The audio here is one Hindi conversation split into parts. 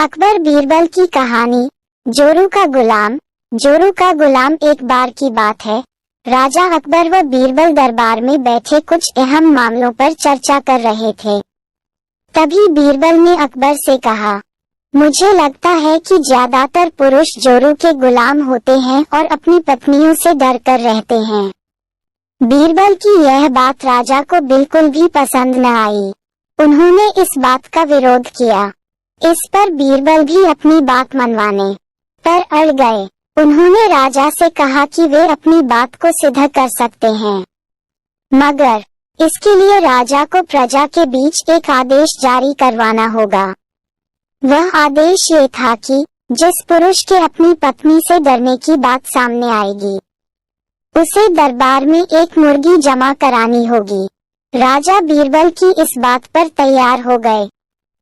अकबर बीरबल की कहानी। जोरू का गुलाम। जोरू का गुलाम। एक बार की बात है, राजा अकबर व बीरबल दरबार में बैठे कुछ अहम मामलों पर चर्चा कर रहे थे। तभी बीरबल ने अकबर से कहा, मुझे लगता है कि ज्यादातर पुरुष जोरू के गुलाम होते हैं और अपनी पत्नियों से डर कर रहते हैं। बीरबल की यह बात राजा को बिल्कुल भी पसंद न आई। उन्होंने इस बात का विरोध किया। इस पर बीरबल भी अपनी बात मनवाने पर अड़ गए। उन्होंने राजा से कहा कि वे अपनी बात को सिद्ध कर सकते हैं, मगर इसके लिए राजा को प्रजा के बीच एक आदेश जारी करवाना होगा। वह आदेश ये था कि जिस पुरुष के अपनी पत्नी से डरने की बात सामने आएगी, उसे दरबार में एक मुर्गी जमा करानी होगी। राजा बीरबल की इस बात पर तैयार हो गए।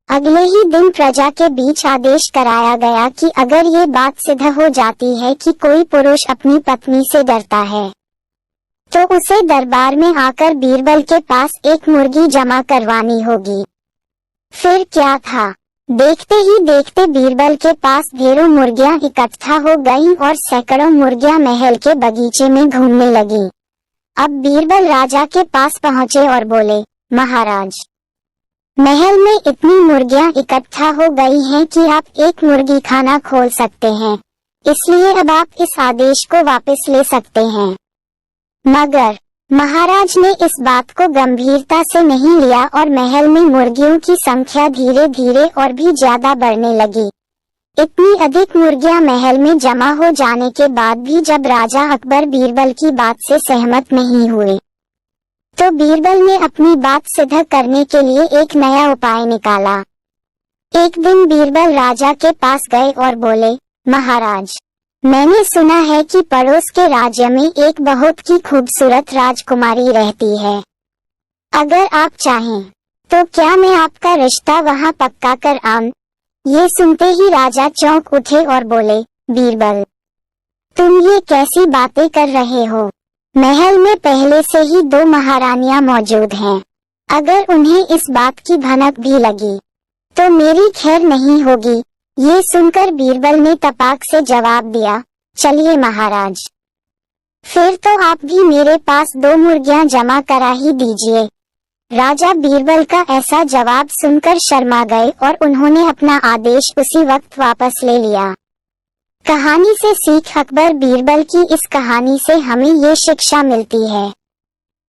अगले ही दिन प्रजा के बीच आदेश कराया गया कि अगर ये बात सिद्ध हो जाती है कि कोई पुरुष अपनी पत्नी से डरता है, तो उसे दरबार में आकर बीरबल के पास एक मुर्गी जमा करवानी होगी। फिर क्या था, देखते ही देखते बीरबल के पास ढेरों मुर्गियां इकट्ठा हो गईं और सैकड़ों मुर्गियां महल के बगीचे में घूमने लगीं। अब बीरबल राजा के पास पहुंचे और बोले, महाराज, महल में इतनी मुर्गियां इकट्ठा हो गई हैं कि आप एक मुर्गी खाना खोल सकते हैं, इसलिए अब आप इस आदेश को वापस ले सकते हैं। मगर महाराज ने इस बात को गंभीरता से नहीं लिया और महल में मुर्गियों की संख्या धीरे धीरे और भी ज्यादा बढ़ने लगी। इतनी अधिक मुर्गियां महल में जमा हो जाने के बाद भी जब राजा अकबर बीरबल की बात से सहमत नहीं हुए, तो बीरबल ने अपनी बात सिद्ध करने के लिए एक नया उपाय निकाला। एक दिन बीरबल राजा के पास गए और बोले, महाराज, मैंने सुना है कि पड़ोस के राज्य में एक बहुत ही खूबसूरत राजकुमारी रहती है। अगर आप चाहें तो क्या मैं आपका रिश्ता वहां पक्का कर आऊं? ये सुनते ही राजा चौंक उठे और बोले, बीरबल, तुम ये कैसी बातें कर रहे हो? महल में पहले से ही 2 महारानियां मौजूद हैं। अगर उन्हें इस बात की भनक भी लगी तो मेरी खैर नहीं होगी। ये सुनकर बीरबल ने तपाक से जवाब दिया, चलिए महाराज, फिर तो आप भी मेरे पास 2 मुर्गियां जमा करा ही दीजिए। राजा बीरबल का ऐसा जवाब सुनकर शर्मा गए और उन्होंने अपना आदेश उसी वक्त वापस ले लिया। कहानी से सीख। अकबर बीरबल की इस कहानी से हमें ये शिक्षा मिलती है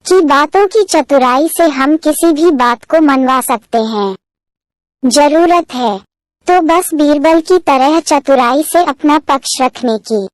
कि बातों की चतुराई से हम किसी भी बात को मनवा सकते हैं। जरूरत है तो बस बीरबल की तरह चतुराई से अपना पक्ष रखने की।